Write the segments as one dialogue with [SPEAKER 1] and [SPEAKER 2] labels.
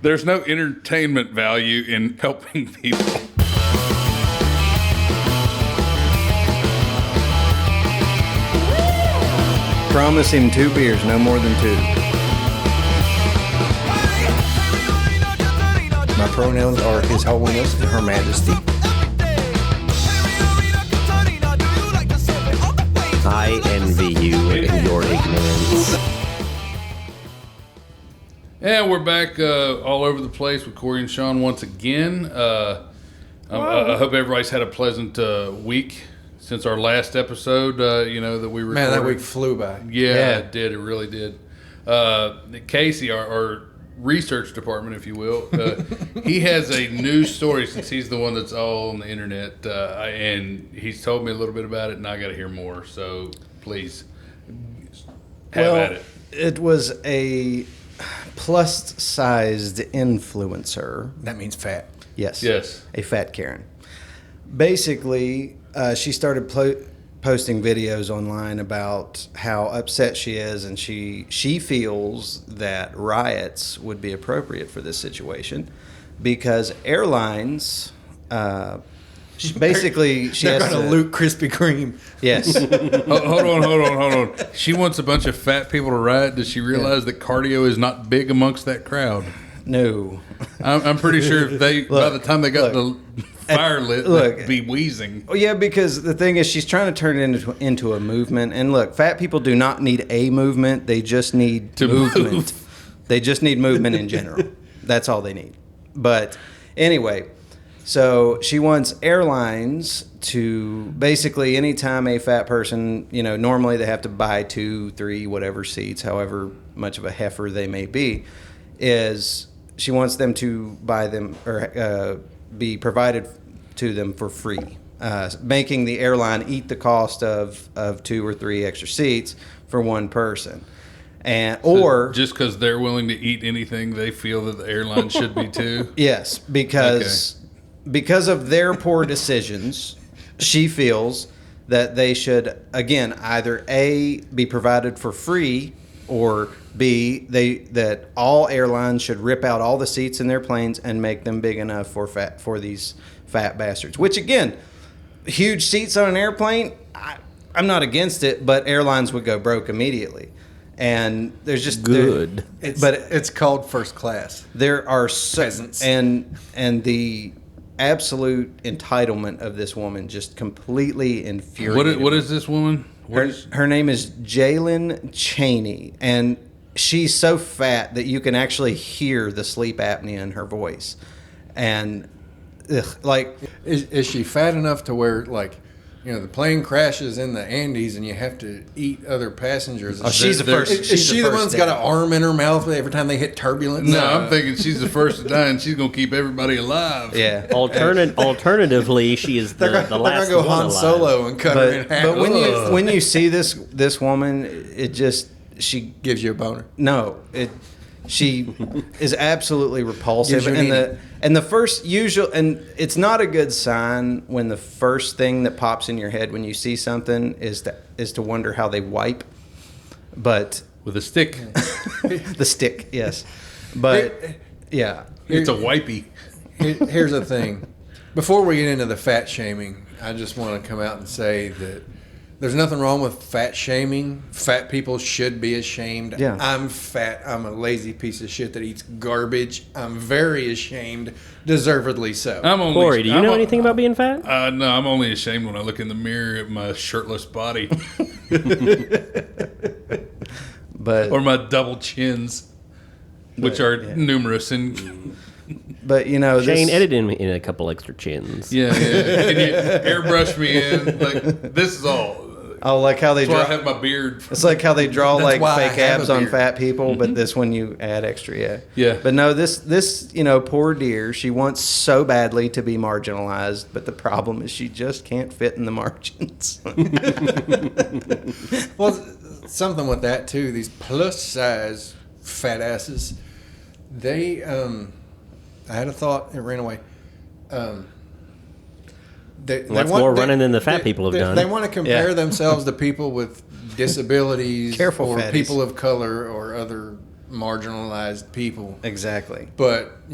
[SPEAKER 1] There's no entertainment value in helping people.
[SPEAKER 2] Promise him 2 beers, no more than 2.
[SPEAKER 3] My pronouns are His Holiness and Her Majesty.
[SPEAKER 4] I envy you and your ignorance.
[SPEAKER 1] And we're back all over the place with Corey and Sean once again. I hope everybody's had a pleasant week since our last episode, that we recorded.
[SPEAKER 3] Man, that week flew by.
[SPEAKER 1] Yeah, it did. It really did. Casey, our research department, if you will, he has a news story since he's the one that's all on the internet, and he's told me a little bit about it, and I got to hear more. So please, have at it.
[SPEAKER 2] It was a plus-sized influencer.
[SPEAKER 3] That means fat.
[SPEAKER 2] Yes. A fat Karen. Basically, she started posting videos online about how upset she is, and she feels that riots would be appropriate for this situation because airlines. They're going
[SPEAKER 3] to loot Krispy Kreme.
[SPEAKER 2] Yes.
[SPEAKER 1] Hold on. She wants a bunch of fat people to riot. Does she realize that cardio is not big amongst that crowd?
[SPEAKER 2] No.
[SPEAKER 1] I'm pretty sure by the time they got the fire lit, they'd be wheezing.
[SPEAKER 2] Oh, yeah, because the thing is, she's trying to turn it into a movement. And look, fat people do not need a movement. They just need movement. They just need movement in general. That's all they need. But anyway, so she wants airlines to basically, anytime a fat person, normally they have to buy 2, 3, whatever seats, however much of a heifer they may be, is she wants them to buy them or be provided to them for free, making the airline eat the cost of 2 or 3 extra seats for one person. Or
[SPEAKER 1] just because they're willing to eat anything, they feel that the airline should be too?
[SPEAKER 2] Yes, because of their poor decisions, she feels that they should, again, either A, be provided for free, or B, that all airlines should rip out all the seats in their planes and make them big enough for these fat bastards. Which, again, huge seats on an airplane, I'm not against it, but airlines would go broke immediately. And there's just
[SPEAKER 4] good.
[SPEAKER 3] It's called first class.
[SPEAKER 2] There are
[SPEAKER 3] peasants,
[SPEAKER 2] and the absolute entitlement of this woman just completely infuriated.
[SPEAKER 1] What is this woman?
[SPEAKER 2] Her name is Jae-Lynn Chaney, and she's so fat that you can actually hear the sleep apnea in her voice. And
[SPEAKER 3] is she fat enough to where the plane crashes in the Andes and you have to eat other passengers?
[SPEAKER 2] She's the first.
[SPEAKER 3] Is she the one that's got an arm in her mouth every time they hit turbulence?
[SPEAKER 1] No, I'm thinking she's the first to die and she's going to keep everybody alive.
[SPEAKER 2] Yeah.
[SPEAKER 4] Alternatively, she is the last one alive.
[SPEAKER 3] They're going to go Han Solo and cut her in half.
[SPEAKER 2] But when you see this woman, it just, she
[SPEAKER 3] gives you a boner.
[SPEAKER 2] No, she is absolutely repulsive, and the first usual, and it's not a good sign when the first thing that pops in your head when you see something is to wonder how they wipe, but
[SPEAKER 1] with a stick,
[SPEAKER 2] the stick, yes, but yeah,
[SPEAKER 1] it's a wipey.
[SPEAKER 3] Here's the thing: before we get into the fat shaming, I just want to come out and say that there's nothing wrong with fat shaming. Fat people should be ashamed.
[SPEAKER 2] Yeah. I'm
[SPEAKER 3] fat. I'm a lazy piece of shit that eats garbage. I'm very ashamed, deservedly so.
[SPEAKER 4] Corey, do you know anything about being fat?
[SPEAKER 1] No, I'm only ashamed when I look in the mirror at my shirtless body. Or my double chins, which are numerous.
[SPEAKER 2] But
[SPEAKER 4] Shane, edit in a couple extra chins.
[SPEAKER 1] Yeah. Can you airbrush me in? This is all.
[SPEAKER 2] Oh, like how they draw.
[SPEAKER 1] I have my beard.
[SPEAKER 2] It's like how they draw fake abs on
[SPEAKER 3] beard.
[SPEAKER 2] fat people, but this one you add extra.
[SPEAKER 1] Yeah.
[SPEAKER 2] But no, this poor dear, she wants so badly to be marginalized, but the problem is she just can't fit in the margins.
[SPEAKER 3] Well, something with that too. These plus size fat asses, they I had a thought, it ran away.
[SPEAKER 4] That's more running than the fat people have done.
[SPEAKER 3] They want to compare themselves to people with disabilities
[SPEAKER 2] Careful,
[SPEAKER 3] or
[SPEAKER 2] fatties.
[SPEAKER 3] people of color or other marginalized people.
[SPEAKER 2] Exactly.
[SPEAKER 3] But,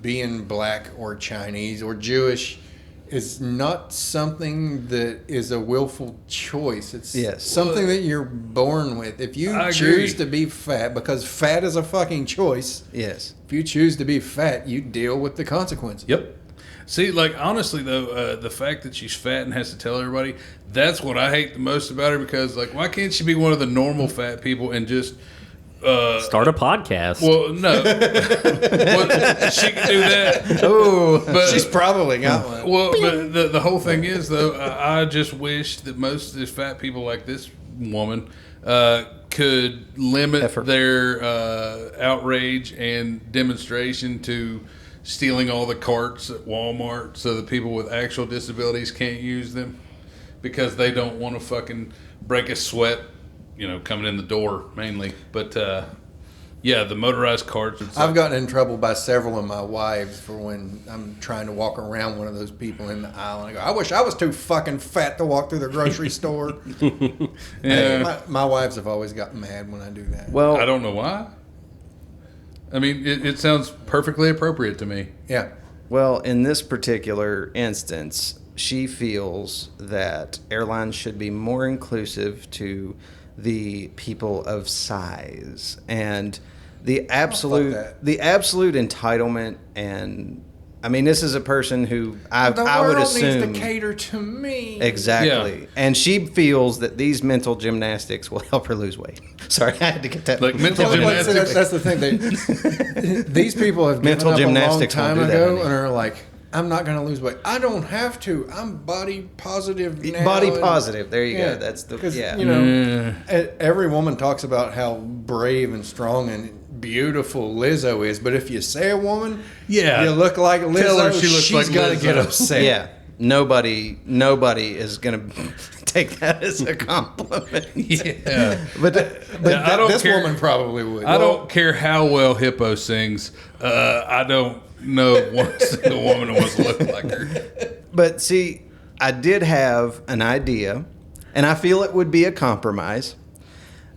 [SPEAKER 3] being black or Chinese or Jewish is not something that is a willful choice. It's something that you're born with. If you choose to be fat, because fat is a fucking choice.
[SPEAKER 2] Yes.
[SPEAKER 3] If you choose to be fat, you deal with the consequences.
[SPEAKER 1] Yep. See, like, honestly, though, the fact that she's fat and has to tell everybody, that's what I hate the most about her, because, like, why can't she be one of the normal fat people and just...
[SPEAKER 5] start a podcast.
[SPEAKER 1] Well, no. Well, she can do that.
[SPEAKER 3] Oh,
[SPEAKER 1] but
[SPEAKER 3] she's probably got one.
[SPEAKER 1] Well, but the whole thing is, though, I just wish that most of these fat people like this woman could limit their outrage and demonstration to stealing all the carts at Walmart so that people with actual disabilities can't use them because they don't want to fucking break a sweat, coming in the door mainly. But, yeah, the motorized carts.
[SPEAKER 3] I've gotten in trouble by several of my wives for when I'm trying to walk around one of those people in the aisle. And I go, I wish I was too fucking fat to walk through the grocery store.
[SPEAKER 1] Yeah.
[SPEAKER 3] My wives have always gotten mad when I do that.
[SPEAKER 2] Well,
[SPEAKER 1] I don't know why. I mean, it sounds perfectly appropriate to me.
[SPEAKER 3] Yeah.
[SPEAKER 2] Well, in this particular instance, she feels that airlines should be more inclusive to the people of size, and the absolute entitlement. And I mean, this is a person who I would assume
[SPEAKER 3] needs to cater to me.
[SPEAKER 2] Exactly.
[SPEAKER 1] Yeah.
[SPEAKER 2] And she feels that these mental gymnastics will help her lose weight. Sorry, I had to get that.
[SPEAKER 1] Like mental gymnastics.
[SPEAKER 3] That's the thing. These people have given
[SPEAKER 2] Mental
[SPEAKER 3] up
[SPEAKER 2] gymnastics
[SPEAKER 3] a long time
[SPEAKER 2] won't do that,
[SPEAKER 3] ago
[SPEAKER 2] honey.
[SPEAKER 3] and are like, I'm not going to lose weight. I don't have to. I'm body positive now.
[SPEAKER 2] Body positive. There you
[SPEAKER 3] Yeah,
[SPEAKER 2] go. That's the
[SPEAKER 3] 'cause,
[SPEAKER 2] yeah.
[SPEAKER 3] Every woman talks about how brave and strong and beautiful Lizzo is, but if you say a woman,
[SPEAKER 1] Yeah.
[SPEAKER 3] you look like Lizzo,
[SPEAKER 1] Tell her she looks
[SPEAKER 3] she's
[SPEAKER 1] like
[SPEAKER 3] got to
[SPEAKER 1] Lizzo.
[SPEAKER 3] get upset.
[SPEAKER 2] Yeah. Nobody is gonna take that as a compliment.
[SPEAKER 1] Yeah.
[SPEAKER 2] But
[SPEAKER 1] I don't
[SPEAKER 3] this
[SPEAKER 1] care.
[SPEAKER 3] woman probably would.
[SPEAKER 1] I don't care how well Hippo sings. I don't know one single woman who wants to look like her.
[SPEAKER 2] But see, I did have an idea, and I feel it would be a compromise.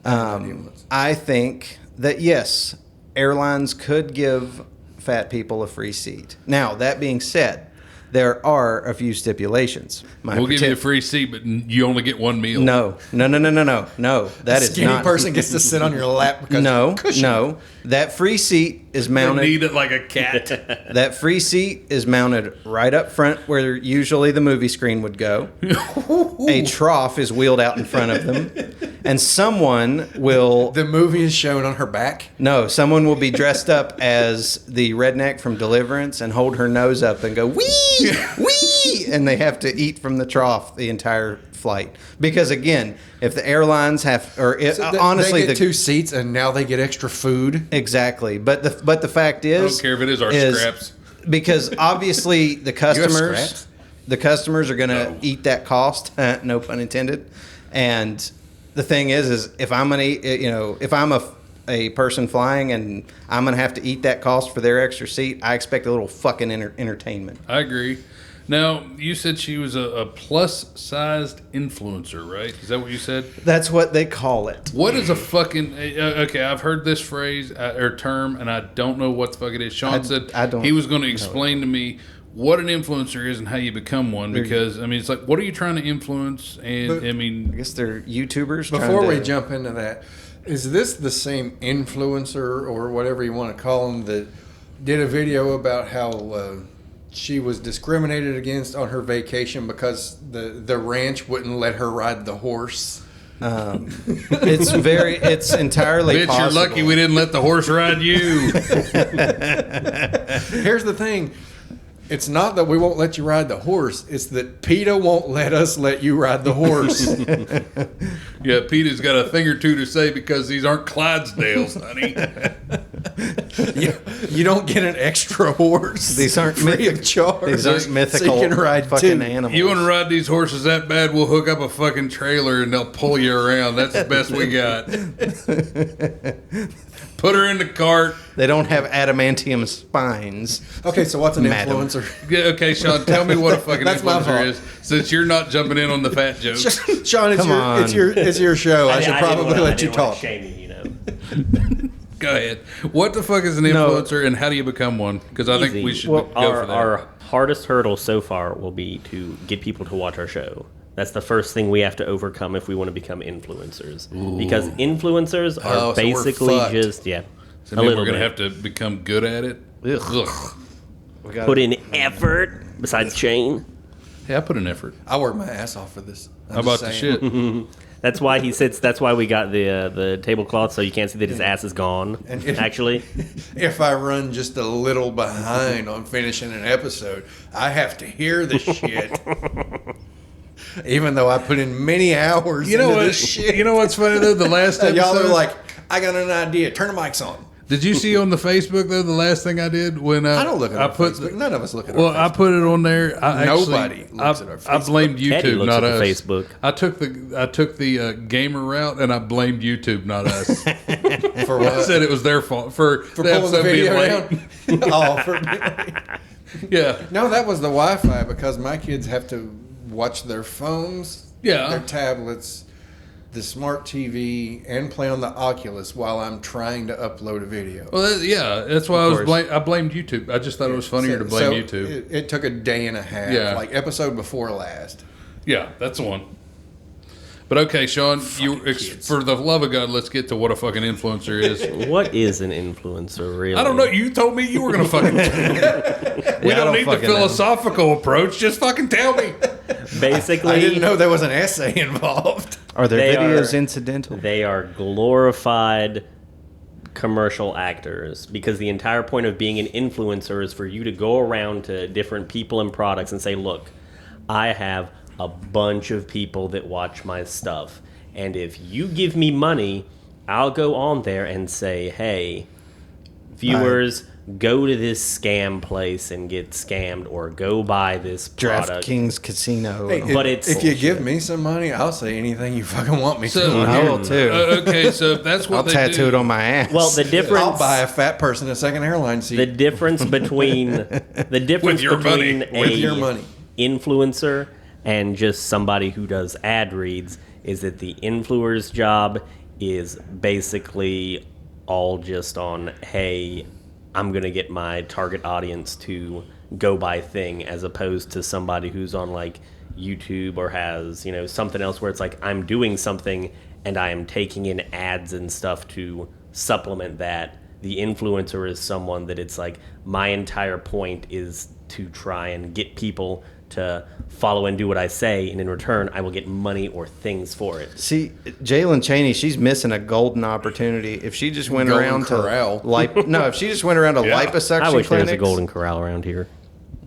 [SPEAKER 2] I think that yes, airlines could give fat people a free seat. Now, that being said, there are a few stipulations.
[SPEAKER 1] We'll give you a free seat, but you only get one meal.
[SPEAKER 2] No. That is
[SPEAKER 3] Skinny
[SPEAKER 2] not.
[SPEAKER 3] person gets to sit on your lap because
[SPEAKER 2] No. That free seat is
[SPEAKER 1] They
[SPEAKER 2] mounted.
[SPEAKER 1] need it like a cat.
[SPEAKER 2] That free seat is mounted right up front where usually the movie screen would go. A trough is wheeled out in front of them. And someone will...
[SPEAKER 3] the movie is shown on her back.
[SPEAKER 2] No, someone will be dressed up as the redneck from Deliverance and hold her nose up and go, wee, wee, and they have to eat from the trough the entire flight. Because again, if the airlines have, honestly,
[SPEAKER 3] they get 2 seats and now they get extra food.
[SPEAKER 2] Exactly. But the fact
[SPEAKER 1] I
[SPEAKER 2] is,
[SPEAKER 1] don't care if it is our scraps.
[SPEAKER 2] because obviously the customers
[SPEAKER 3] scraps?
[SPEAKER 2] are going to eat that cost, no pun intended. And the thing is if I'm going to, if I'm a person flying and I'm going to have to eat that cost for their extra seat, I expect a little fucking entertainment.
[SPEAKER 1] I agree. Now, you said she was a plus-sized influencer, right? Is that what you said?
[SPEAKER 2] That's what they call it.
[SPEAKER 1] What is a fucking... okay, I've heard this phrase or term, and I don't know what the fuck it is. Sean said he was going to explain to me what an influencer is and how you become one, because, I mean, it's like, what are you trying to influence? And,
[SPEAKER 2] I
[SPEAKER 1] mean...
[SPEAKER 2] guess they're YouTubers.
[SPEAKER 3] Before we jump into that, is this the same influencer or whatever you want to call them that did a video about how... she was discriminated against on her vacation because the ranch wouldn't let her ride the horse.
[SPEAKER 2] It's entirely
[SPEAKER 1] Bitch,
[SPEAKER 2] possible.
[SPEAKER 1] you're lucky we didn't let the horse ride you.
[SPEAKER 3] Here's the thing. It's not that we won't let you ride the horse. It's that PETA won't let us let you ride the horse.
[SPEAKER 1] Yeah, Peter's got a thing or two to say because these aren't Clydesdales, honey.
[SPEAKER 3] You don't get an extra horse.
[SPEAKER 2] These aren't
[SPEAKER 3] free of charge.
[SPEAKER 2] These aren't mythical
[SPEAKER 3] so you can ride
[SPEAKER 2] fucking
[SPEAKER 3] 2.
[SPEAKER 2] animals.
[SPEAKER 1] You want to ride these horses that bad, we'll hook up a fucking trailer and they'll pull you around. That's the best we got. Put her in the cart.
[SPEAKER 2] They don't have adamantium spines.
[SPEAKER 3] Okay, so what's an
[SPEAKER 2] Madam.
[SPEAKER 3] influencer?
[SPEAKER 1] Yeah, okay, Sean, tell me what a fucking
[SPEAKER 3] That's my
[SPEAKER 1] influencer
[SPEAKER 3] fault.
[SPEAKER 1] is, since you're not jumping in on the fat jokes.
[SPEAKER 3] Sean,
[SPEAKER 2] Come on.
[SPEAKER 3] it's your show. I should
[SPEAKER 5] didn't
[SPEAKER 3] probably
[SPEAKER 5] wanna-
[SPEAKER 3] let you
[SPEAKER 5] didn't wanna
[SPEAKER 3] talk.
[SPEAKER 5] shame you,
[SPEAKER 1] Go ahead. What the fuck is an influencer, and how do you become one? Because I think we should go for that.
[SPEAKER 5] Our hardest hurdle so far will be to get people to watch our show. That's the first thing we have to overcome if we want to become influencers. Ooh. Because influencers are basically just,
[SPEAKER 1] so we're going to have to become good at it? Ugh.
[SPEAKER 5] Put in effort besides Shane.
[SPEAKER 1] Hey, I put in effort.
[SPEAKER 3] I work my ass off for this.
[SPEAKER 1] How about the shit?
[SPEAKER 5] That's why he sits. That's why we got the tablecloth, so you can't see that his ass is gone. And actually,
[SPEAKER 3] if I run just a little behind on finishing an episode, I have to hear the shit. Even though I put in many hours into this shit.
[SPEAKER 1] You know what's funny though? The last episode,
[SPEAKER 3] y'all are like, I got an idea. Turn the mics on.
[SPEAKER 1] Did you see on the Facebook though? The last thing I did when
[SPEAKER 3] I don't look at our Facebook. None of us look at.
[SPEAKER 1] Well,
[SPEAKER 3] our Facebook.
[SPEAKER 1] I put it on there.
[SPEAKER 3] Nobody looks at our Facebook.
[SPEAKER 1] I blamed YouTube,
[SPEAKER 5] Teddy looks
[SPEAKER 1] not
[SPEAKER 5] at
[SPEAKER 1] us.
[SPEAKER 5] Facebook.
[SPEAKER 1] I took the gamer route, and I blamed YouTube, not us.
[SPEAKER 3] For what?
[SPEAKER 1] I said it was their fault for
[SPEAKER 3] pulling the video down.
[SPEAKER 1] Yeah.
[SPEAKER 3] No, that was the Wi-Fi because my kids have to watch their phones, their tablets, the smart TV, and play on the Oculus while I'm trying to upload a video.
[SPEAKER 1] Well, that's why I blamed YouTube. I just thought it was funnier to blame YouTube.
[SPEAKER 3] It took a day and a half, like episode before last.
[SPEAKER 1] Yeah, that's the one. But okay, Sean, for the love of God, let's get to what a fucking influencer is.
[SPEAKER 5] What is an influencer, really?
[SPEAKER 1] I don't know. You told me you were going to fucking tell me. We don't need the philosophical approach. Just fucking tell me.
[SPEAKER 5] Basically,
[SPEAKER 3] I didn't know there was an essay involved.
[SPEAKER 2] Are their videos incidental?
[SPEAKER 5] They are glorified commercial actors because the entire point of being an influencer is for you to go around to different people and products and say, look, I have a bunch of people that watch my stuff, and if you give me money, I'll go on there and say, hey, viewers, go to this scam place and get scammed, or go buy this product.
[SPEAKER 2] DraftKings Casino.
[SPEAKER 3] Hey,
[SPEAKER 5] but
[SPEAKER 3] if you give me some money, I'll say anything you fucking want me to.
[SPEAKER 2] I will too.
[SPEAKER 1] Okay, so that's what
[SPEAKER 2] I'll tattoo it on my ass.
[SPEAKER 5] Well, the difference.
[SPEAKER 3] I'll buy a fat person a second airline seat.
[SPEAKER 5] The difference between
[SPEAKER 1] with your
[SPEAKER 3] money
[SPEAKER 5] influencer and just somebody who does ad reads is that the influencer's job is basically all just on, hey, I'm going to get my target audience to go buy thing, as opposed to somebody who's on like YouTube or has, something else where it's like, I'm doing something and I am taking in ads and stuff to supplement that. The influencer is someone that it's like, my entire point is to try and get people to follow and do what I say, and in return, I will get money or things for it.
[SPEAKER 2] See, Jae-Lynn Chaney, she's missing a golden opportunity. If she just went around
[SPEAKER 3] corral.
[SPEAKER 2] if she just went around to liposuction
[SPEAKER 5] I wish
[SPEAKER 2] clinics,
[SPEAKER 5] there was a golden corral around here.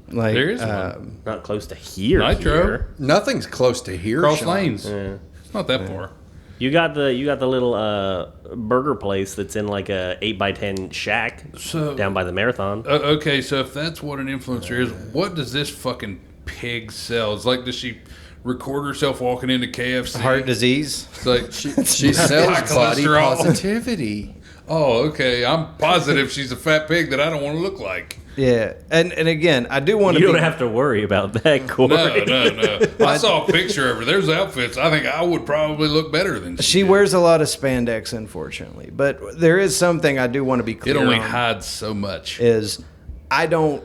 [SPEAKER 2] Like,
[SPEAKER 1] there is one.
[SPEAKER 5] Not close to here.
[SPEAKER 1] Nitro.
[SPEAKER 5] Here.
[SPEAKER 3] Nothing's close to here.
[SPEAKER 1] Cross
[SPEAKER 3] Sean.
[SPEAKER 1] lanes. It's not that far.
[SPEAKER 5] You got the little burger place that's in like a 8x10 shack down by the marathon.
[SPEAKER 1] Okay, so if that's what an influencer is, what does this fucking pig sell? It's like, does she record herself walking into KFC?
[SPEAKER 2] heart disease.
[SPEAKER 1] It's like
[SPEAKER 3] She sells body
[SPEAKER 1] cholesterol.
[SPEAKER 3] positivity.
[SPEAKER 1] Oh, okay. I'm positive she's a fat pig that I don't want to look like.
[SPEAKER 2] Yeah, and again, I do want to.
[SPEAKER 5] You don't have to worry about that, Corey.
[SPEAKER 1] No. I saw a picture of her. There's outfits. I think I would probably look better than
[SPEAKER 2] she
[SPEAKER 1] did.
[SPEAKER 2] wears a lot of spandex, unfortunately. But there is something I do want to be clear
[SPEAKER 1] It only
[SPEAKER 2] on,
[SPEAKER 1] hides so much.
[SPEAKER 2] is I don't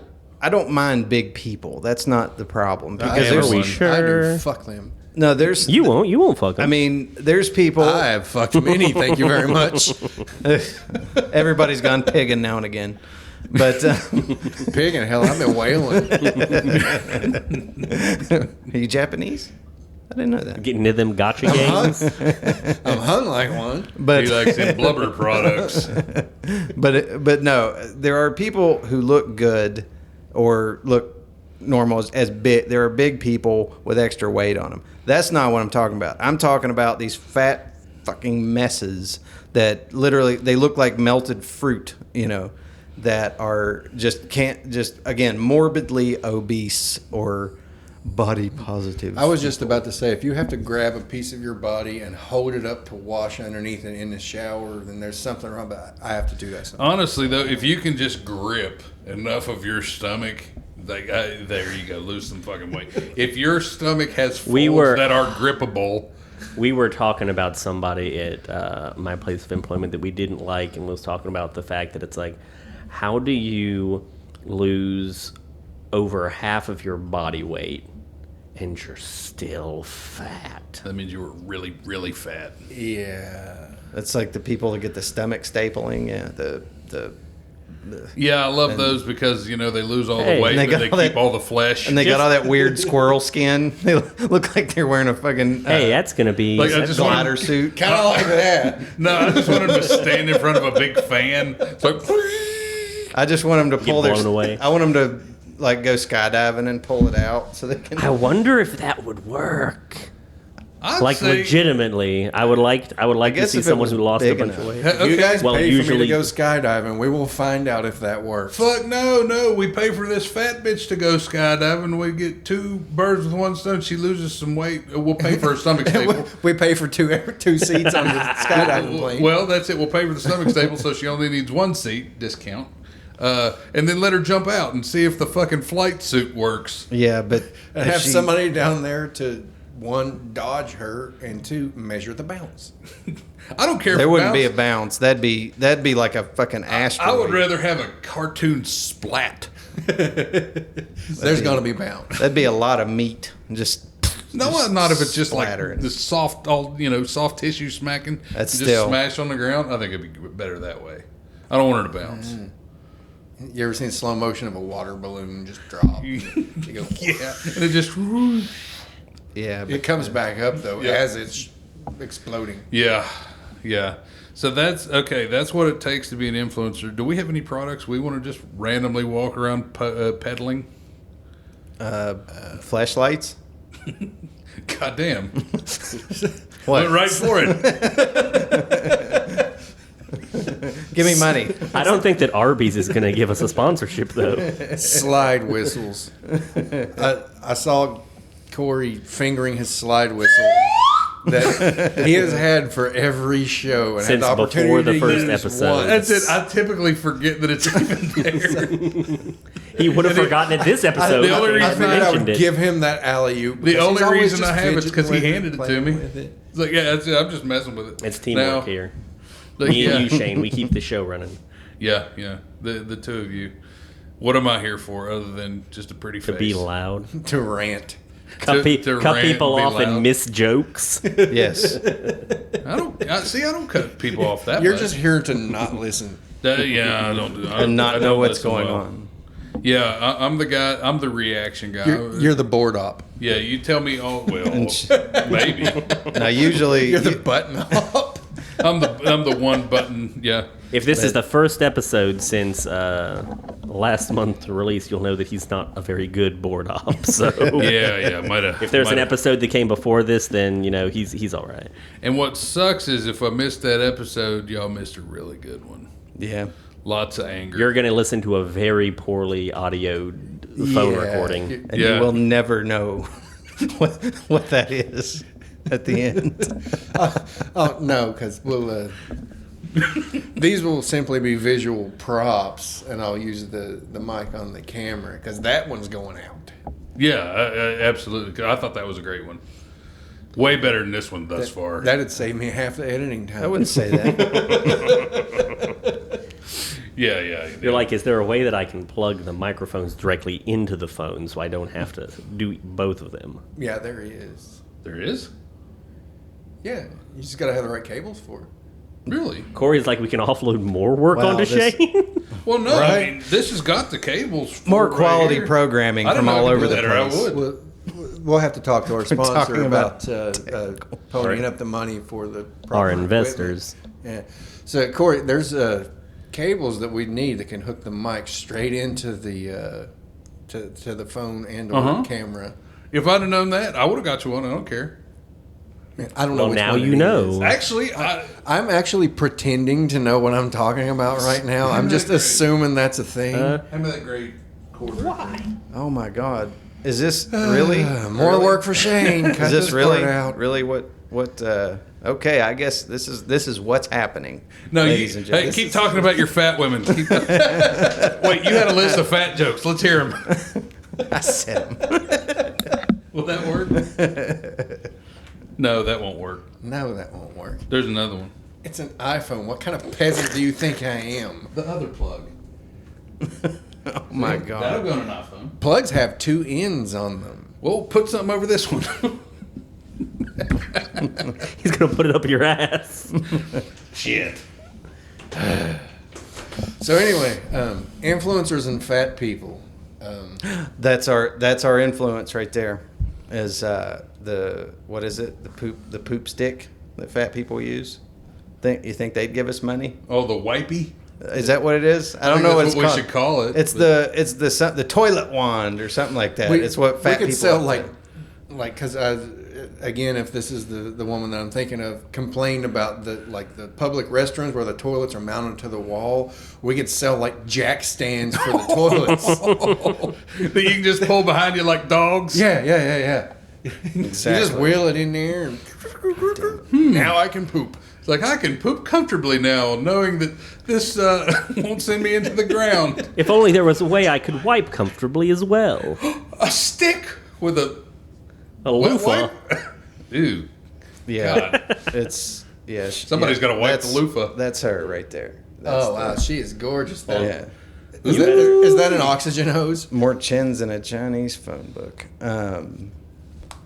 [SPEAKER 2] mind big people. That's not the problem. Because
[SPEAKER 1] am.
[SPEAKER 2] there's
[SPEAKER 1] Are we
[SPEAKER 3] I do. Fuck them.
[SPEAKER 2] no, there's
[SPEAKER 5] You won't fuck them.
[SPEAKER 2] I mean, there's people.
[SPEAKER 3] I have fucked many. Thank you very much.
[SPEAKER 2] Everybody's gone pigging now and again. But
[SPEAKER 3] Pig and hell, I've been wailing.
[SPEAKER 2] are you Japanese? I didn't know that.
[SPEAKER 5] Getting into them gotcha games.
[SPEAKER 3] I'm hung like one.
[SPEAKER 2] But
[SPEAKER 1] He likes them blubber products.
[SPEAKER 2] but no, there are people who look good or look normal as big. There are big people with extra weight on them. That's not what I'm talking about. I'm talking about these fat fucking messes that literally they look like melted fruit, that are again morbidly obese or body positive.
[SPEAKER 3] I was just about to say, if you have to grab a piece of your body and hold it up to wash underneath it in the shower, then there's something wrong. But I have to do that sometimes.
[SPEAKER 1] Honestly, though, if you can just grip enough of your stomach, there you go, lose some fucking weight. If your stomach has folds that are grippable,
[SPEAKER 5] We were talking about somebody at my place of employment that we didn't like, and was talking about the fact that it's like, how do you lose over half of your body weight and you're still fat?
[SPEAKER 1] That means you were really, really fat.
[SPEAKER 3] Yeah.
[SPEAKER 2] That's like the people that get the stomach stapling. Yeah, the
[SPEAKER 1] Yeah, I love those because, they lose all the
[SPEAKER 5] Hey,
[SPEAKER 1] weight,
[SPEAKER 2] they
[SPEAKER 1] but they
[SPEAKER 2] got all
[SPEAKER 1] keep
[SPEAKER 2] that-
[SPEAKER 1] all the flesh.
[SPEAKER 2] and they got all that weird squirrel skin. They look like they're wearing a fucking
[SPEAKER 5] Hey, that's gonna be
[SPEAKER 1] Like, I just
[SPEAKER 2] glider suit.
[SPEAKER 3] Kind of like that.
[SPEAKER 1] No, I just want them to stand in front of a big fan. It's like,
[SPEAKER 2] I just want them to pull their.
[SPEAKER 5] blown away.
[SPEAKER 2] I want them to like go skydiving and pull it out so they can.
[SPEAKER 5] I wonder if that would work.
[SPEAKER 1] I'd
[SPEAKER 5] Like
[SPEAKER 1] say,
[SPEAKER 5] legitimately, I would like to
[SPEAKER 2] guess
[SPEAKER 5] see
[SPEAKER 2] if it
[SPEAKER 5] someone
[SPEAKER 2] was
[SPEAKER 5] who lost a
[SPEAKER 2] big
[SPEAKER 5] bunch of
[SPEAKER 2] enough.
[SPEAKER 5] weight.
[SPEAKER 1] Okay.
[SPEAKER 3] You guys
[SPEAKER 5] Well,
[SPEAKER 3] pay for me
[SPEAKER 5] usually-
[SPEAKER 3] to go skydiving. We will find out if that works.
[SPEAKER 1] Fuck no, we pay for this fat bitch to go skydiving. We get 2 birds with 1 stone. She loses some weight. We'll pay for her stomach staple.
[SPEAKER 3] We pay for two seats on the skydiving plane.
[SPEAKER 1] Well, that's it. We'll pay for the stomach staple, so she only needs 1 seat discount. And then let her jump out and see if the fucking flight suit works.
[SPEAKER 2] Yeah, but
[SPEAKER 3] and have somebody down there to 1, dodge her, and 2, measure the bounce.
[SPEAKER 1] I don't care.
[SPEAKER 2] There
[SPEAKER 1] if
[SPEAKER 2] wouldn't be a
[SPEAKER 1] bounce.
[SPEAKER 2] bounce. That'd be like a fucking asteroid.
[SPEAKER 1] I would rather have a cartoon splat.
[SPEAKER 3] There's going to be bounce.
[SPEAKER 2] That'd be a lot of meat. Just
[SPEAKER 1] No, not if it's just like
[SPEAKER 2] splattering.
[SPEAKER 1] the soft, soft tissue smacking.
[SPEAKER 2] That's
[SPEAKER 1] just
[SPEAKER 2] still-
[SPEAKER 1] smash on the ground. I think it'd be better that way. I don't want her to bounce.
[SPEAKER 3] You ever seen slow motion of a water balloon just drop? You go,
[SPEAKER 1] Yeah, and it just.
[SPEAKER 2] yeah. But
[SPEAKER 3] It comes back up though
[SPEAKER 1] Yeah.
[SPEAKER 3] as it's exploding.
[SPEAKER 1] Yeah. So that's okay. That's what it takes to be an influencer. Do we have any products we want to just randomly walk around peddling?
[SPEAKER 2] flashlights.
[SPEAKER 1] God damn.
[SPEAKER 2] What?
[SPEAKER 1] Went right for it.
[SPEAKER 2] Give me money.
[SPEAKER 5] I don't think that Arby's is going to give us a sponsorship, though.
[SPEAKER 3] Slide whistles. I saw Corey fingering his slide whistle that he has had for every show and
[SPEAKER 5] Since
[SPEAKER 3] had the opportunity
[SPEAKER 5] before the
[SPEAKER 3] to
[SPEAKER 5] first
[SPEAKER 3] use
[SPEAKER 5] episode.
[SPEAKER 3] once.
[SPEAKER 1] That's it. I typically forget that it's even there.
[SPEAKER 5] He would have forgotten it this episode.
[SPEAKER 1] the only
[SPEAKER 5] after
[SPEAKER 3] I
[SPEAKER 1] reason
[SPEAKER 5] you
[SPEAKER 3] figured I
[SPEAKER 5] mentioned
[SPEAKER 3] would
[SPEAKER 5] it.
[SPEAKER 3] give him that alley-oop.
[SPEAKER 1] The
[SPEAKER 3] because
[SPEAKER 1] only
[SPEAKER 3] he's always
[SPEAKER 1] reason
[SPEAKER 3] just
[SPEAKER 1] I have it's because he
[SPEAKER 3] fidgeting
[SPEAKER 1] handed it to
[SPEAKER 3] playing
[SPEAKER 1] me.
[SPEAKER 3] with it.
[SPEAKER 1] It's like, yeah, that's it. I'm just messing with it.
[SPEAKER 5] It's teamwork
[SPEAKER 1] Now,
[SPEAKER 5] here.
[SPEAKER 1] like,
[SPEAKER 5] Me
[SPEAKER 1] yeah,
[SPEAKER 5] and you, Shane, we keep the show running.
[SPEAKER 1] yeah. The 2 of you. What am I here for other than just a pretty
[SPEAKER 5] To
[SPEAKER 1] face?
[SPEAKER 5] be loud.
[SPEAKER 3] To rant.
[SPEAKER 5] Cut,
[SPEAKER 1] to
[SPEAKER 5] cut
[SPEAKER 1] rant
[SPEAKER 5] people
[SPEAKER 1] and be
[SPEAKER 5] off and
[SPEAKER 1] loud.
[SPEAKER 5] miss jokes.
[SPEAKER 2] Yes.
[SPEAKER 1] I don't cut people off that
[SPEAKER 3] You're
[SPEAKER 1] much.
[SPEAKER 3] just here to not listen.
[SPEAKER 1] Yeah, I don't do I
[SPEAKER 2] And not
[SPEAKER 1] I
[SPEAKER 2] know
[SPEAKER 1] don't
[SPEAKER 2] what's
[SPEAKER 1] listen
[SPEAKER 2] going
[SPEAKER 1] well.
[SPEAKER 2] on.
[SPEAKER 1] Yeah, I'm the guy. I'm the reaction guy.
[SPEAKER 3] You're the board op.
[SPEAKER 1] Yeah, you tell me. Oh well,
[SPEAKER 2] And
[SPEAKER 1] maybe.
[SPEAKER 2] Now, usually,
[SPEAKER 3] You're the button op.
[SPEAKER 1] I'm the one button. Yeah.
[SPEAKER 5] If this is the first episode since last month's release, you'll know that he's not a very good board op. So
[SPEAKER 1] Yeah. Might have.
[SPEAKER 5] if there's an episode that came before this, then he's all right.
[SPEAKER 1] And what sucks is if I missed that episode, y'all missed a really good one.
[SPEAKER 2] yeah.
[SPEAKER 1] Lots of anger.
[SPEAKER 5] You're going to listen to a very poorly audioed phone
[SPEAKER 3] Yeah.
[SPEAKER 5] recording.
[SPEAKER 2] And
[SPEAKER 1] Yeah.
[SPEAKER 2] you will never know what that is at the end.
[SPEAKER 3] Oh no, because we'll. These will simply be visual props, and I'll use the mic on the camera because that one's going out.
[SPEAKER 1] Yeah, absolutely. 'Cause I thought that was a great one. Way better than this one thus far.
[SPEAKER 3] That'd save me half the editing time.
[SPEAKER 2] I wouldn't say that.
[SPEAKER 1] Yeah.
[SPEAKER 5] You're like, is there a way that I can plug the microphones directly into the phone so I don't have to do both of them?
[SPEAKER 3] Yeah, there he is.
[SPEAKER 1] There is?
[SPEAKER 3] Yeah, you just gotta have the right cables for it.
[SPEAKER 1] Really?
[SPEAKER 5] Corey's like, we can offload more work
[SPEAKER 2] Wow,
[SPEAKER 5] onto
[SPEAKER 2] this-
[SPEAKER 5] Shane?
[SPEAKER 1] Well, no. I
[SPEAKER 3] Right.
[SPEAKER 1] mean, this has got the cables. for
[SPEAKER 2] More
[SPEAKER 1] it right
[SPEAKER 2] quality
[SPEAKER 1] here.
[SPEAKER 2] programming
[SPEAKER 1] I didn't
[SPEAKER 2] from
[SPEAKER 1] know
[SPEAKER 2] all
[SPEAKER 1] I could
[SPEAKER 2] over
[SPEAKER 1] do
[SPEAKER 2] the
[SPEAKER 1] that, or I
[SPEAKER 2] place.
[SPEAKER 1] would.
[SPEAKER 3] We'll have to talk to our sponsor
[SPEAKER 2] talking
[SPEAKER 3] about
[SPEAKER 2] about
[SPEAKER 3] ponying up the money for the proper
[SPEAKER 5] Our
[SPEAKER 3] equipment.
[SPEAKER 5] investors.
[SPEAKER 3] Yeah. So Corey, there's cables that we need that can hook the mic straight into the to the phone and or
[SPEAKER 1] Uh-huh.
[SPEAKER 3] camera.
[SPEAKER 1] If I'd have known that, I would have got you one. I don't care.
[SPEAKER 3] I don't know.
[SPEAKER 5] Well,
[SPEAKER 3] which
[SPEAKER 5] now
[SPEAKER 3] one
[SPEAKER 5] you
[SPEAKER 3] it
[SPEAKER 5] know.
[SPEAKER 3] is.
[SPEAKER 1] Actually,
[SPEAKER 3] I'm actually pretending to know what I'm talking about right now. I'm just assuming that's a thing.
[SPEAKER 1] hand me that great cord. Why?
[SPEAKER 2] Oh my God. Is this really?
[SPEAKER 3] More work for Shane. Cut
[SPEAKER 2] Is this really?
[SPEAKER 3] part out.
[SPEAKER 2] Really what okay, I guess this is what's happening.
[SPEAKER 1] No,
[SPEAKER 2] ladies and gentlemen.
[SPEAKER 1] keep talking about your fat women. Wait, you had a list of fat jokes. Let's hear them.
[SPEAKER 2] I said 'em.
[SPEAKER 1] Will that work? No, that won't work.
[SPEAKER 3] No, that won't work.
[SPEAKER 1] There's another one.
[SPEAKER 3] It's an iPhone. What kind of peasant do you think I am?
[SPEAKER 1] The other plug.
[SPEAKER 2] Oh my
[SPEAKER 1] That'll
[SPEAKER 2] god.
[SPEAKER 1] go on an iPhone.
[SPEAKER 3] Plugs have 2 ends on them.
[SPEAKER 1] Well, put something over this one.
[SPEAKER 5] He's gonna put it up your ass.
[SPEAKER 1] Shit.
[SPEAKER 3] So anyway, influencers and fat people.
[SPEAKER 2] That's our influence right there. Is what is it? The poop stick that fat people use. You think they'd give us money?
[SPEAKER 1] Oh, the wipey?
[SPEAKER 2] Is that what it is? I don't
[SPEAKER 1] think
[SPEAKER 2] know what
[SPEAKER 1] that's
[SPEAKER 2] it's
[SPEAKER 1] what
[SPEAKER 2] called.
[SPEAKER 1] we should call it,
[SPEAKER 2] It's the toilet wand or something like that. It's what fat
[SPEAKER 3] we could
[SPEAKER 2] people
[SPEAKER 3] sell
[SPEAKER 2] like
[SPEAKER 3] because again, if this is the woman that I'm thinking of, complained about the public restrooms where the toilets are mounted to the wall. We could sell like jack stands for the toilets.
[SPEAKER 1] that you can just pull behind you like dogs.
[SPEAKER 3] Yeah. You just wheel it in there, and now I can poop.
[SPEAKER 1] It's like, I can poop comfortably now, knowing that this won't send me into the ground.
[SPEAKER 5] If only there was a way I could wipe comfortably as well.
[SPEAKER 1] A stick with a
[SPEAKER 5] loofah.
[SPEAKER 1] Dude.
[SPEAKER 2] Yeah,
[SPEAKER 1] God.
[SPEAKER 2] it's
[SPEAKER 1] Somebody's gotta wipe the loofah.
[SPEAKER 2] That's her right there. That's
[SPEAKER 3] wow, she is gorgeous. Though.
[SPEAKER 2] Yeah,
[SPEAKER 3] Is that an oxygen hose?
[SPEAKER 2] more chins than a Chinese phone book.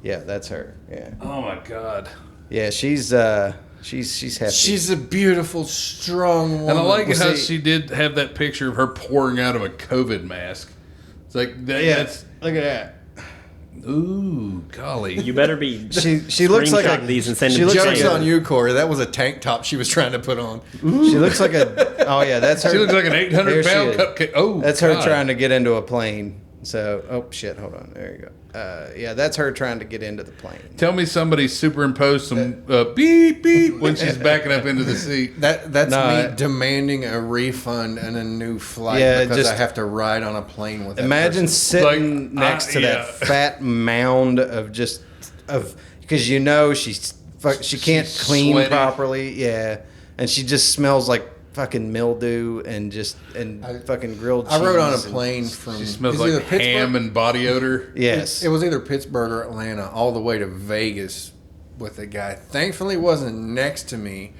[SPEAKER 2] Yeah, that's her. Yeah,
[SPEAKER 1] Oh my God.
[SPEAKER 2] yeah, she's hefty.
[SPEAKER 3] She's a beautiful, strong woman.
[SPEAKER 1] And I like it how
[SPEAKER 2] see-
[SPEAKER 1] she did have that picture of her pouring out of a COVID mask. It's like, that's...
[SPEAKER 2] Look at that.
[SPEAKER 1] Ooh, golly.
[SPEAKER 5] You better be.
[SPEAKER 2] She looks like
[SPEAKER 5] screenshot
[SPEAKER 2] a.
[SPEAKER 5] these and send
[SPEAKER 2] she
[SPEAKER 5] them
[SPEAKER 2] looks
[SPEAKER 5] to
[SPEAKER 2] like
[SPEAKER 3] Joke's
[SPEAKER 5] me.
[SPEAKER 3] on you, Corey. That was a tank top she was trying to put on.
[SPEAKER 2] She looks like a. Oh yeah, that's her.
[SPEAKER 1] She looks like an
[SPEAKER 2] There
[SPEAKER 1] 800-pound
[SPEAKER 2] she is.
[SPEAKER 1] cupcake. Oh,
[SPEAKER 2] That's her
[SPEAKER 1] God.
[SPEAKER 2] trying to get into a plane. So, oh shit, hold on. There you go. Yeah, that's her trying to get into the plane.
[SPEAKER 1] Tell me somebody superimposed some beep, beep when she's backing up into the seat.
[SPEAKER 3] That's
[SPEAKER 2] No,
[SPEAKER 3] me demanding a refund and a new flight
[SPEAKER 2] Yeah,
[SPEAKER 3] because
[SPEAKER 2] just-
[SPEAKER 3] I have to ride on a plane with that
[SPEAKER 2] Imagine
[SPEAKER 3] person.
[SPEAKER 2] sitting
[SPEAKER 1] Like,
[SPEAKER 2] next to
[SPEAKER 1] yeah.
[SPEAKER 2] that fat mound of because she can't
[SPEAKER 1] She's
[SPEAKER 2] clean
[SPEAKER 1] sweaty.
[SPEAKER 2] properly. Yeah, and she just smells like fucking mildew and fucking grilled cheese.
[SPEAKER 3] I rode on a
[SPEAKER 2] and-
[SPEAKER 3] plane from.
[SPEAKER 1] She smells
[SPEAKER 3] it was
[SPEAKER 1] like
[SPEAKER 3] either Pittsburgh-
[SPEAKER 1] ham and body odor.
[SPEAKER 2] Yes,
[SPEAKER 3] It was either Pittsburgh or Atlanta, all the way to Vegas with a guy. Thankfully, he wasn't next to me,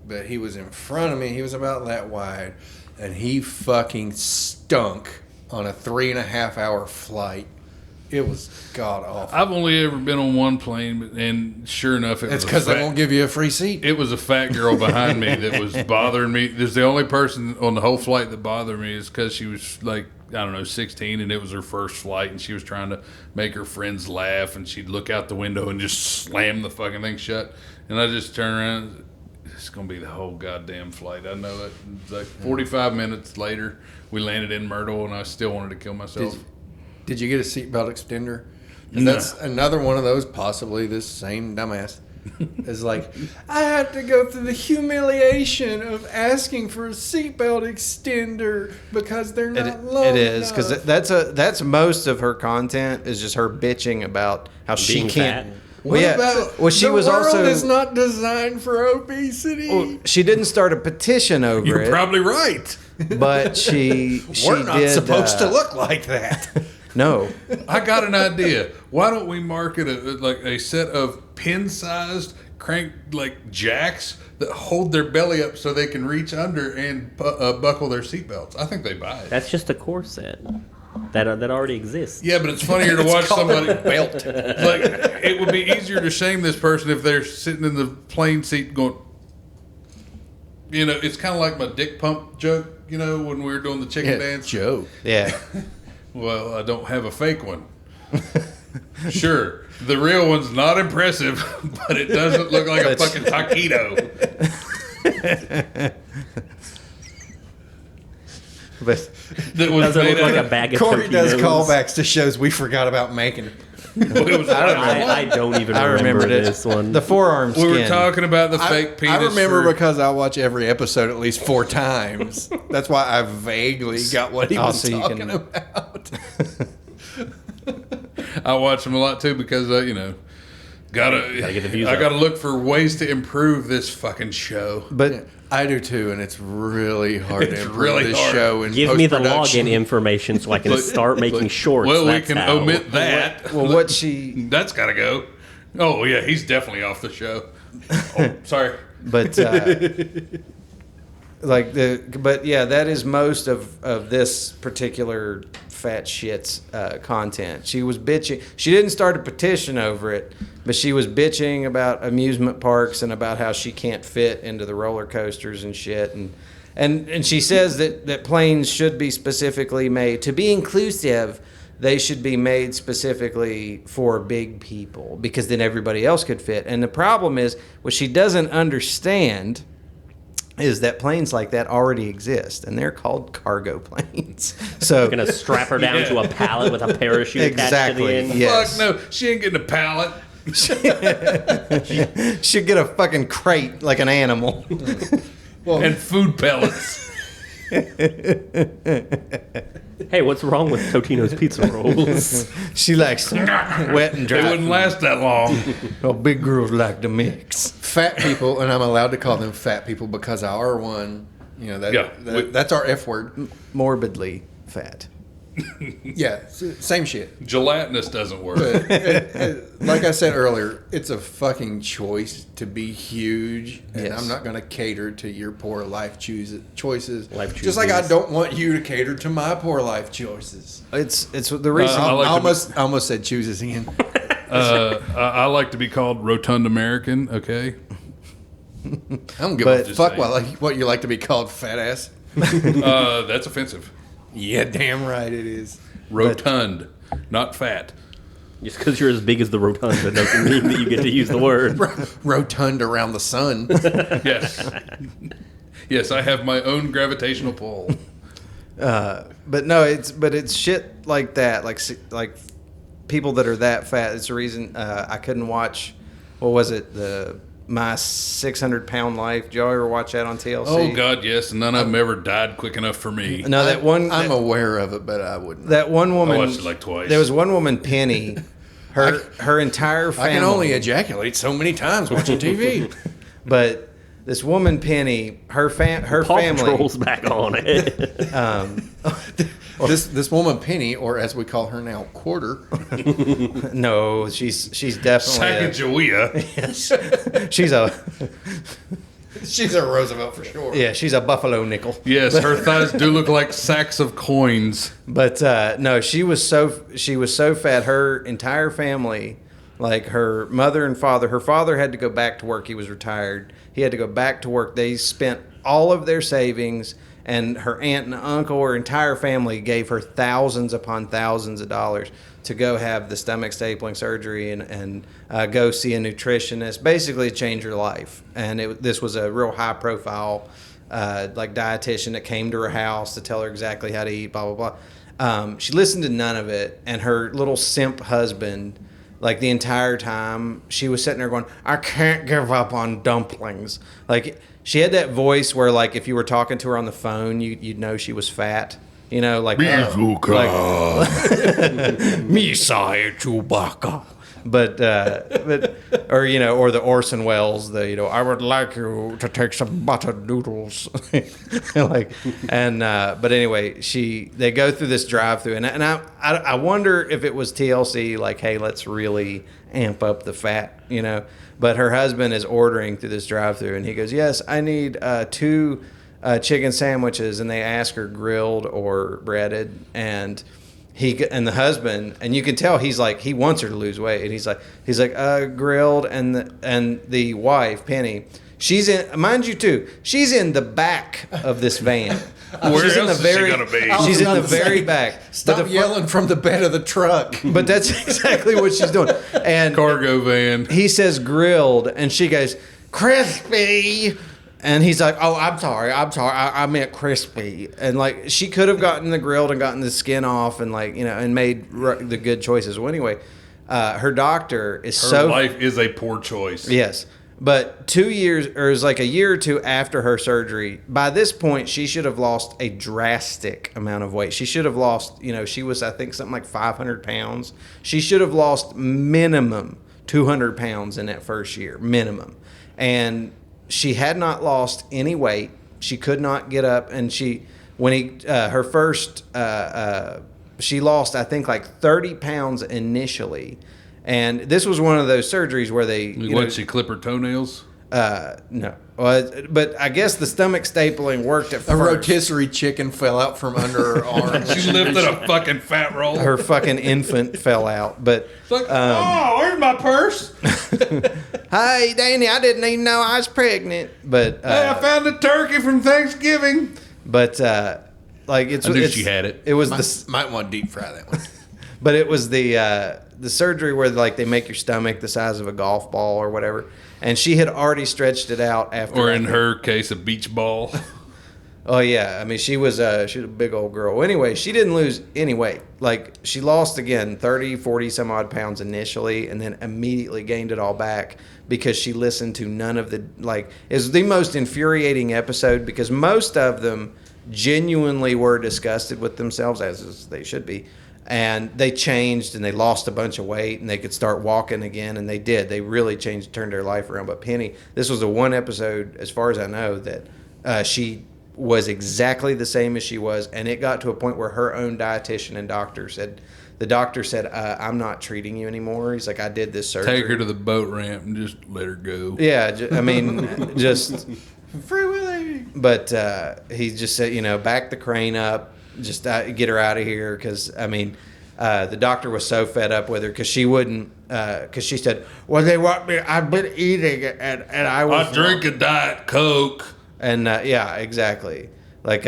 [SPEAKER 3] but he was in front of me. He was about that wide, and he fucking stunk on a 3.5-hour flight. It was god awful.
[SPEAKER 1] I've only ever been on one plane, and sure enough,
[SPEAKER 3] It's because they won't give you a free seat.
[SPEAKER 1] It was a fat girl behind me that was bothering me. There's the only person on the whole flight that bothered me is because she was like, I don't know, 16, and it was her first flight, and she was trying to make her friends laugh, and she'd look out the window and just slam the fucking thing shut. And I just turned around and said, it's going to be the whole goddamn flight. I know it. It's like 45 minutes later, we landed in Myrtle, and I still wanted to kill myself.
[SPEAKER 3] Did you get a seatbelt extender? 'Cause
[SPEAKER 1] No.
[SPEAKER 3] That's another one of those, possibly this same dumbass. Is like, I have to go through the humiliation of asking for a seatbelt extender because they're not long
[SPEAKER 2] It is because
[SPEAKER 3] enough.
[SPEAKER 2] that's most of her content is just her bitching about how she
[SPEAKER 5] Being
[SPEAKER 2] can't.
[SPEAKER 5] fat.
[SPEAKER 3] What about
[SPEAKER 2] well, she
[SPEAKER 3] the
[SPEAKER 2] was
[SPEAKER 3] world
[SPEAKER 2] also
[SPEAKER 3] is not designed for obesity.
[SPEAKER 2] she didn't start a petition over
[SPEAKER 1] You're
[SPEAKER 2] it,
[SPEAKER 1] probably right.
[SPEAKER 2] but she
[SPEAKER 3] We're not
[SPEAKER 2] did,
[SPEAKER 3] supposed to look like that.
[SPEAKER 2] No,
[SPEAKER 1] I got an idea. Why don't we market a set of pin-sized crank like jacks that hold their belly up so they can reach under and buckle their seatbelts? I think they buy it.
[SPEAKER 5] That's just a corset that already exists.
[SPEAKER 1] Yeah, but it's funnier to watch somebody
[SPEAKER 3] belt.
[SPEAKER 1] like it would be easier to shame this person if they're sitting in the plane seat going. You know, it's kind of like my dick pump joke. You know, when we were doing the chicken dance.
[SPEAKER 3] joke.
[SPEAKER 2] yeah,
[SPEAKER 1] Well, I don't have a fake one. Sure, the real one's not impressive, but it doesn't look like a fucking taquito.
[SPEAKER 2] but
[SPEAKER 1] That was
[SPEAKER 5] Doesn't
[SPEAKER 1] made
[SPEAKER 5] look like
[SPEAKER 1] out
[SPEAKER 5] a bag of
[SPEAKER 3] Corey does
[SPEAKER 5] Tostitos.
[SPEAKER 3] callbacks to shows we forgot about making.
[SPEAKER 1] It was
[SPEAKER 5] I don't even
[SPEAKER 2] I
[SPEAKER 5] remember
[SPEAKER 2] remembered
[SPEAKER 5] this one.
[SPEAKER 2] the forearm
[SPEAKER 1] we
[SPEAKER 2] skin.
[SPEAKER 1] were talking about the fake penis.
[SPEAKER 3] I remember
[SPEAKER 1] for-
[SPEAKER 3] because I watch every episode at least 4 times. That's why I vaguely got what he was
[SPEAKER 2] so you
[SPEAKER 3] talking
[SPEAKER 2] can-
[SPEAKER 3] about.
[SPEAKER 1] I watch them a lot too because you know, gotta
[SPEAKER 5] get the views
[SPEAKER 1] I
[SPEAKER 5] up.
[SPEAKER 1] gotta look for ways to improve this fucking show.
[SPEAKER 2] But
[SPEAKER 3] I do too, and it's really hard
[SPEAKER 1] It's
[SPEAKER 3] to improve
[SPEAKER 1] really
[SPEAKER 3] this
[SPEAKER 1] hard.
[SPEAKER 3] show in
[SPEAKER 5] Give me the
[SPEAKER 3] post-production.
[SPEAKER 5] login information so I can start making shorts.
[SPEAKER 1] Well, we
[SPEAKER 5] That's
[SPEAKER 1] can
[SPEAKER 5] how.
[SPEAKER 1] omit that.
[SPEAKER 2] well, what she
[SPEAKER 1] That's gotta go. Oh yeah, he's definitely off the show. Oh, sorry.
[SPEAKER 2] But but yeah, that is most of this particular fat shit's content. She was bitching. She didn't start a petition over it, but she was bitching about amusement parks and about how she can't fit into the roller coasters and shit. And she says that planes should be specifically made to be inclusive. They should be made specifically for big people because then everybody else could fit. And the problem is, what she doesn't understand is that planes like that already exist, and they're called cargo planes. So
[SPEAKER 5] You're gonna strap her down to a pallet with a parachute attached to the end.
[SPEAKER 2] Yes.
[SPEAKER 1] Fuck no, she ain't getting a pallet.
[SPEAKER 2] She'd get a fucking crate like an animal.
[SPEAKER 1] And food pellets.
[SPEAKER 5] Hey, what's wrong with Totino's pizza rolls?
[SPEAKER 2] She likes wet and dry.
[SPEAKER 1] They wouldn't last that long.
[SPEAKER 2] Oh, big girls like to mix.
[SPEAKER 3] Fat people, and I'm allowed to call them fat people because I are one. You know that's our F word.
[SPEAKER 2] Morbidly fat.
[SPEAKER 3] Yeah, same shit.
[SPEAKER 1] Gelatinous doesn't work.
[SPEAKER 3] Like I said earlier, it's a fucking choice to be huge, and
[SPEAKER 2] Yes.
[SPEAKER 3] I'm not going to cater to your poor life choices.
[SPEAKER 5] Life
[SPEAKER 3] Just like I
[SPEAKER 5] choices.
[SPEAKER 3] don't want you to cater to my poor life choices.
[SPEAKER 2] It's the reason.
[SPEAKER 1] I like
[SPEAKER 3] I almost said chooses again.
[SPEAKER 1] I like to be called rotund American. Okay.
[SPEAKER 3] I don't give
[SPEAKER 2] But-
[SPEAKER 3] a fuck what you like to be called, fat ass.
[SPEAKER 1] That's offensive.
[SPEAKER 3] Yeah, damn right it is.
[SPEAKER 1] Rotund, not fat.
[SPEAKER 5] Just because you're as big as the rotunda doesn't mean that you get to use the word.
[SPEAKER 3] Rotund around the sun.
[SPEAKER 1] Yes. Yes, I have my own gravitational pull.
[SPEAKER 2] But no, it's shit like that, like people that are that fat. It's the reason I couldn't watch. What was it? My 600-pound life. Did y'all ever watch that on TLC?
[SPEAKER 1] Oh God, yes. None of them ever died quick enough for me.
[SPEAKER 2] No, that one.
[SPEAKER 3] I'm aware of it, but I wouldn't.
[SPEAKER 2] That one woman.
[SPEAKER 1] I watched it like twice.
[SPEAKER 2] There was one woman, Penny. Her entire family.
[SPEAKER 3] I can only ejaculate so many times watching TV.
[SPEAKER 2] But this woman, Penny, her
[SPEAKER 5] Paw
[SPEAKER 2] family.
[SPEAKER 5] Patrol's back on it.
[SPEAKER 3] This woman Penny, or as we call her now, Quarter.
[SPEAKER 2] No, she's definitely.
[SPEAKER 1] Sacagawea.
[SPEAKER 2] She's a
[SPEAKER 3] She's a Roosevelt for sure.
[SPEAKER 2] she's a buffalo nickel.
[SPEAKER 1] Yes, her thighs do look like sacks of coins.
[SPEAKER 2] But no, she was so fat. Her entire family, like her mother and father. Her father had to go back to work. He was retired. He had to go back to work. They spent all of their savings, and her aunt and uncle, her entire family, gave her thousands upon thousands of dollars to go have the stomach stapling surgery and go see a nutritionist, basically change her life. And this was a real high profile like dietitian that came to her house to tell her exactly how to eat, blah, blah, blah. She listened to none of it. And her little simp husband, like the entire time, she was sitting there going, I can't give up on dumplings. Like she had that voice where like if you were talking to her on the phone, you'd know she was fat. You know, like Messiah Chewbacca. But or or the Orson Welles, I would like you to take some buttered noodles, but anyway, they go through this drive-through, and I wonder if it was TLC, like, hey, let's really amp up the fat, But her husband is ordering through this drive-through, and he goes, yes, I need 2 chicken sandwiches, and they ask her grilled or breaded, and the husband, and you can tell he's like, he wants her to lose weight, and he's like grilled, and the wife Penny, she's in, mind you too, she's in the back of this van.
[SPEAKER 1] Where
[SPEAKER 2] She's
[SPEAKER 1] else
[SPEAKER 2] in the
[SPEAKER 1] is she
[SPEAKER 2] very,
[SPEAKER 1] gonna be?
[SPEAKER 2] she's in the very back.
[SPEAKER 3] Stop yelling from the bed of the truck.
[SPEAKER 2] But that's exactly what she's doing. And
[SPEAKER 1] Cargo van.
[SPEAKER 2] he says grilled, and she goes crispy. And he's like, oh, I'm sorry. I meant crispy. And like, she could have gotten the grilled and gotten the skin off and like, and made the good choices. Well, anyway, her doctor is
[SPEAKER 1] Her life is a poor choice.
[SPEAKER 2] Yes. But 2 years, or it was like a year or two after her surgery, by this point, she should have lost a drastic amount of weight. She should have lost, she was, I think, something like 500 pounds. She should have lost minimum 200 pounds in that first year, minimum. And she had not lost any weight. She could not get up, and she lost, I think, like 30 pounds initially, And this was one of those surgeries where they...
[SPEAKER 1] What, she clip her toenails?
[SPEAKER 2] No. But I guess the stomach stapling worked at
[SPEAKER 3] A
[SPEAKER 2] first.
[SPEAKER 3] rotisserie chicken fell out from under her arm.
[SPEAKER 1] She lifted a fucking fat roll.
[SPEAKER 2] Her fucking infant fell out. But,
[SPEAKER 1] It's like, oh, where's my purse?
[SPEAKER 2] hey, Danny, I didn't even know I was pregnant. But,
[SPEAKER 1] Hey, I found a turkey from Thanksgiving.
[SPEAKER 2] but, like,
[SPEAKER 1] I knew she had it.
[SPEAKER 2] It was
[SPEAKER 3] Might want to deep fry that one.
[SPEAKER 2] but it was the surgery where, like, they make your stomach the size of a golf ball or whatever. And she had already stretched it out after.
[SPEAKER 1] Or in her case, a beach ball.
[SPEAKER 2] Oh yeah, I mean she was a big old girl. Anyway, she didn't lose any weight. Like she lost again 30, 40 some odd pounds initially, and then immediately gained it all back because she listened to none of the like. It was the most infuriating episode because most of them genuinely were disgusted with themselves as they should be. And they changed and they lost a bunch of weight and they could start walking again. And they did. They really turned their life around. But Penny, this was the one episode, as far as I know, that she was exactly the same as she was. And it got to a point where her own dietitian and doctor said, I'm not treating you anymore. He's like, I did this surgery.
[SPEAKER 1] Take her to the boat ramp and just let her go.
[SPEAKER 2] Yeah, I mean, just...
[SPEAKER 3] Free Willy.
[SPEAKER 2] But he just said, back the crane up. Just get her out of here because, I mean, the doctor was so fed up with her because she wouldn't, because she said, well, they want me, I've been eating and I was...
[SPEAKER 1] I drink a Diet Coke.
[SPEAKER 2] And, yeah, exactly. Like,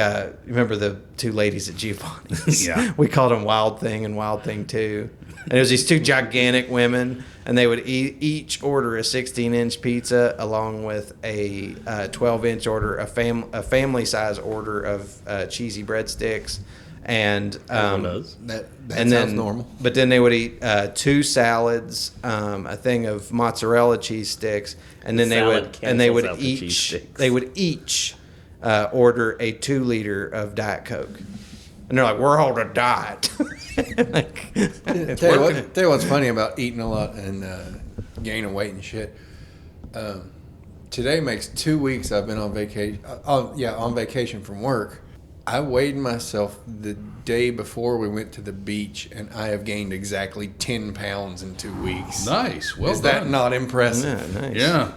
[SPEAKER 2] remember the two ladies at Giovanni's?
[SPEAKER 1] Yeah.
[SPEAKER 2] We called them Wild Thing and Wild Thing 2. And it was these two gigantic women, and they would each order a 16-inch pizza along with a 12-inch order, a family-size order of cheesy breadsticks. And
[SPEAKER 3] That
[SPEAKER 2] and
[SPEAKER 3] sounds
[SPEAKER 2] then,
[SPEAKER 3] normal.
[SPEAKER 2] But then they would eat 2 salads, a thing of mozzarella cheese sticks, and then they would each order a 2-liter of Diet Coke. And they're like, we're on a diet.
[SPEAKER 3] Tell you what's funny about eating a lot and gaining weight and shit. Today makes 2 weeks I've been on vacation. On vacation from work. I weighed myself the day before we went to the beach, and I have gained exactly 10 pounds in 2 weeks.
[SPEAKER 1] Nice. Well
[SPEAKER 3] Is
[SPEAKER 1] done.
[SPEAKER 3] that not impressive?
[SPEAKER 2] Yeah, nice.
[SPEAKER 1] Yeah.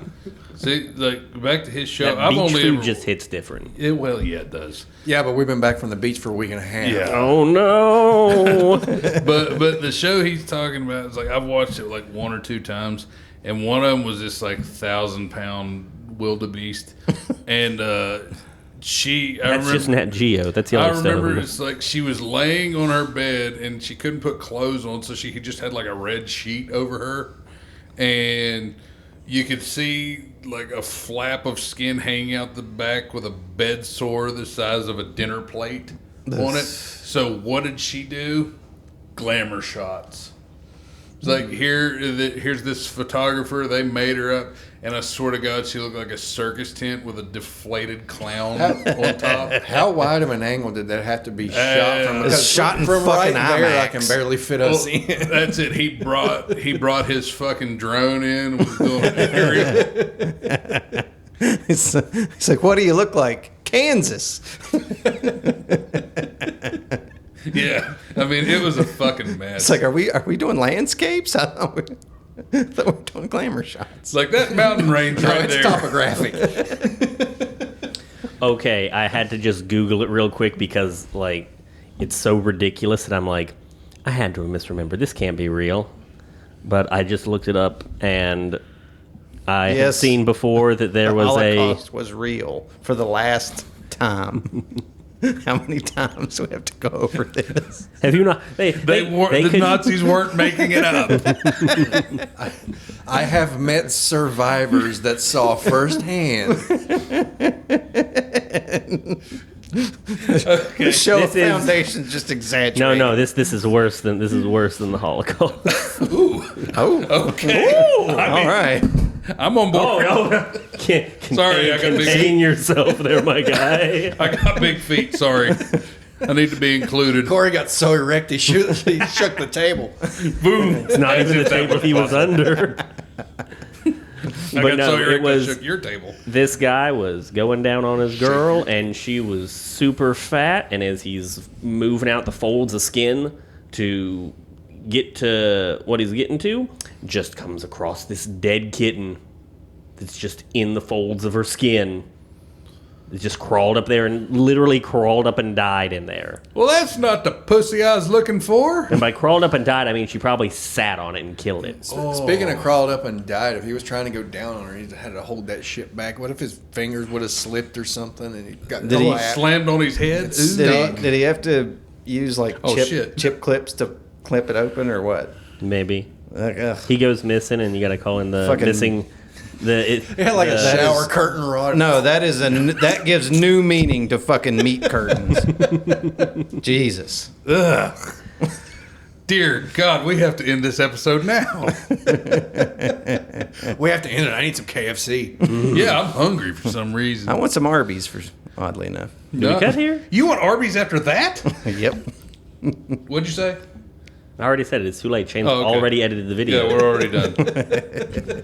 [SPEAKER 1] See, like, back to his show.
[SPEAKER 5] That beach food just hits different.
[SPEAKER 1] It does.
[SPEAKER 3] Yeah, but we've been back from the beach for a week and a half.
[SPEAKER 1] Yeah.
[SPEAKER 5] Oh no!
[SPEAKER 1] But the show he's talking about is like I've watched it like 1 or 2 times, and one of them was this like 1,000-pound wildebeest, and
[SPEAKER 5] That's just Nat Geo. That's the
[SPEAKER 1] I
[SPEAKER 5] only stuff.
[SPEAKER 1] remember it's like she was laying on her bed and she couldn't put clothes on, so she just had like a red sheet over her, and you could see like a flap of skin hanging out the back with a bed sore the size of a dinner plate on it. So what did she do? Glamour shots. It's like here's this photographer. They made her up, and I swear to God, she looked like a circus tent with a deflated clown on top.
[SPEAKER 3] How wide of an angle did that have to be shot from?
[SPEAKER 2] It's shot in
[SPEAKER 3] from
[SPEAKER 2] fucking
[SPEAKER 3] right there, I
[SPEAKER 2] IMAX.
[SPEAKER 3] can barely fit us in.
[SPEAKER 1] That's it. He brought his fucking drone in. Was doing an area.
[SPEAKER 2] It's like, what do you look like? Kansas.
[SPEAKER 1] Yeah, I mean it was a fucking mess.
[SPEAKER 2] It's like, are we doing landscapes? I thought we were doing glamour shots.
[SPEAKER 1] It's like that mountain range
[SPEAKER 3] No,
[SPEAKER 1] right
[SPEAKER 3] it's
[SPEAKER 1] there.
[SPEAKER 3] topographic.
[SPEAKER 5] Okay, I had to just Google it real quick because like it's so ridiculous that I'm like, I had to misremember. This can't be real. But I just looked it up and I had
[SPEAKER 2] Yes.
[SPEAKER 5] seen before that there
[SPEAKER 2] The
[SPEAKER 5] was
[SPEAKER 2] Holocaust was real for the last time. How many times do we have to go over this?
[SPEAKER 5] Have you not?
[SPEAKER 1] The
[SPEAKER 5] could-
[SPEAKER 1] Nazis weren't making it up.
[SPEAKER 3] I have met survivors that saw firsthand.
[SPEAKER 2] The show
[SPEAKER 5] This is-
[SPEAKER 2] foundation's just exaggerating.
[SPEAKER 5] No, this is worse than the Holocaust.
[SPEAKER 2] Oh,
[SPEAKER 1] Okay,
[SPEAKER 2] all right.
[SPEAKER 1] I'm on board. Sorry, I got big
[SPEAKER 5] contain
[SPEAKER 1] feet.
[SPEAKER 5] yourself there, my guy.
[SPEAKER 1] I got big feet. Sorry, I need to be included.
[SPEAKER 3] Corey got so erect he shook the table.
[SPEAKER 1] Boom.
[SPEAKER 5] It's not even the table he was under.
[SPEAKER 1] I
[SPEAKER 5] But
[SPEAKER 1] got
[SPEAKER 5] no,
[SPEAKER 1] so
[SPEAKER 5] it
[SPEAKER 1] erect I
[SPEAKER 5] was-
[SPEAKER 1] shook your table.
[SPEAKER 5] This guy was going down on his girl, and she was super fat. And as he's moving out the folds of skin to get to what he's getting to, just comes across this dead kitten that's just in the folds of her skin. It just crawled up there and literally crawled up and died in there.
[SPEAKER 1] Well, that's not the pussy I was looking for.
[SPEAKER 5] And by crawled up and died, I mean she probably sat on it and killed it.
[SPEAKER 3] Speaking of crawled up and died, if he was trying to go down on her, he had to hold that shit back. What if his fingers would have slipped or something and he got
[SPEAKER 1] slammed on his head?
[SPEAKER 2] Did he have to use like
[SPEAKER 1] shit.
[SPEAKER 2] chip clips to clip it open or what?
[SPEAKER 5] Maybe.
[SPEAKER 2] Ugh.
[SPEAKER 5] He goes missing and you got to call in the
[SPEAKER 2] Fucking-
[SPEAKER 5] missing...
[SPEAKER 3] It had like a shower curtain rod.
[SPEAKER 2] No, that gives new meaning to fucking meat curtains. Jesus.
[SPEAKER 1] Ugh. Dear God, we have to end this episode now.
[SPEAKER 3] We have to end it. I need some KFC.
[SPEAKER 1] Yeah, I'm hungry for some reason.
[SPEAKER 2] I want some Arby's, for oddly enough.
[SPEAKER 5] Do we cut here?
[SPEAKER 1] You want Arby's after that?
[SPEAKER 2] Yep.
[SPEAKER 1] What'd you say?
[SPEAKER 5] I already said it. It's too late. Shane's
[SPEAKER 1] Oh, okay.
[SPEAKER 5] already edited the video.
[SPEAKER 1] Yeah, we're already done.